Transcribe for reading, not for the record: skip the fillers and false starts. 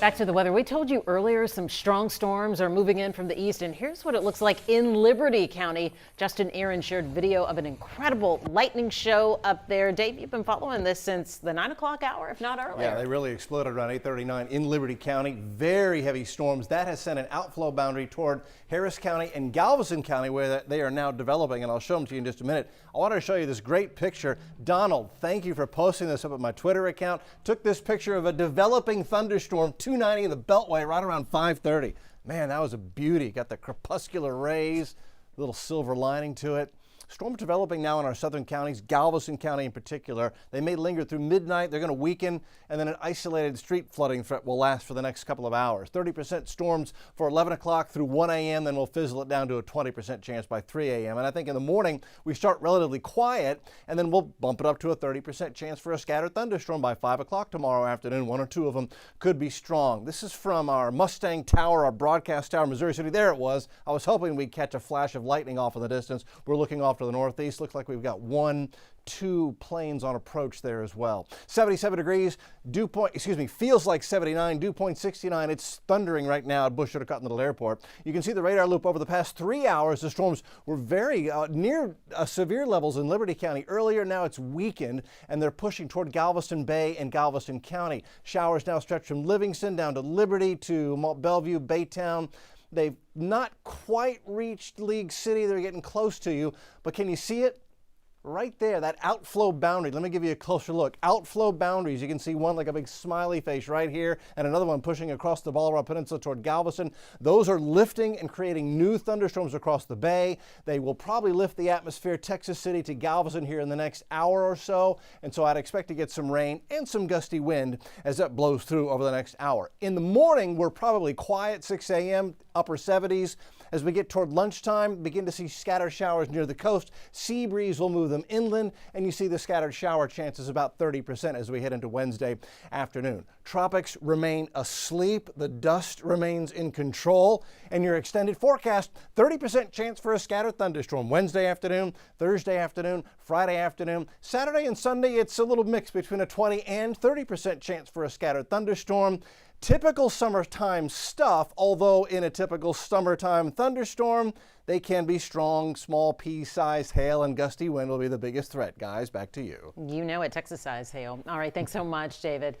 Back to the weather. We told you earlier some strong storms are moving in from the east, and here's what it looks like in Liberty County. Justin Aaron shared video of an incredible lightning show up there. Dave, you've been following this since the 9 o'clock hour, if not earlier. Yeah, they really exploded around 8:39 in Liberty County. Very heavy storms. That has sent an outflow boundary toward Harris County and Galveston County, where they are now developing, and I'll show them to you in just a minute. I wanted to show you this great picture. Donald, thank you for posting this up at my Twitter account. Took this picture of a developing thunderstorm, 290 in the Beltway, right around 5:30. Man, that was a beauty. Got the crepuscular rays, a little silver lining to it. Storms developing now in our southern counties, Galveston County in particular. They may linger through midnight. They're going to weaken, and then an isolated street flooding threat will last for the next couple of hours. 30% storms for 11 o'clock through 1 a.m., then we'll fizzle it down to a 20% chance by 3 a.m. And I think in the morning, we start relatively quiet, and then we'll bump it up to a 30% chance for a scattered thunderstorm by 5 o'clock tomorrow afternoon. One or two of them could be strong. This is from our Mustang Tower, our broadcast tower, Missouri City. There it was. I was hoping we'd catch a flash of lightning off in the distance. We're looking off to the northeast. Looks like we've got 2 planes on approach there as well. 77 degrees, feels like 79, dew point 69. It's thundering right now at Bush Cottonville Airport. You can see the radar loop over the past 3 hours. The storms were very near severe levels in Liberty County earlier. Now it's weakened, and they're pushing toward Galveston Bay and Galveston County. Showers now stretch from Livingston down to Liberty to Bellevue, Baytown. They've not quite reached League City. They're getting close to you, but can you see it? Right there, that outflow boundary. Let me give you a closer look. Outflow boundaries. You can see one like a big smiley face right here, and another one pushing across the Bolivar Peninsula toward Galveston. Those are lifting and creating new thunderstorms across the bay. They will probably lift the atmosphere Texas City to Galveston here in the next hour or so, and so I'd expect to get some rain and some gusty wind as that blows through over the next hour. In the morning, we're probably quiet, 6 a.m., upper 70s. As we get toward lunchtime, begin to see scattered showers near the coast. Sea breeze will move them inland, and you see the scattered shower chances about 30% as we head into Wednesday afternoon. Tropics remain asleep. The dust remains in control, and your extended forecast, 30% chance for a scattered thunderstorm Wednesday afternoon, Thursday afternoon, Friday afternoon. Saturday and Sunday, it's a little mix between a 20 and 30% chance for a scattered thunderstorm. Typical summertime stuff, although in a typical summertime thunderstorm, they can be strong. Small pea-sized hail and gusty wind will be the biggest threat. Guys, back to you. You know it, Texas-sized hail. All right, thanks so much, David.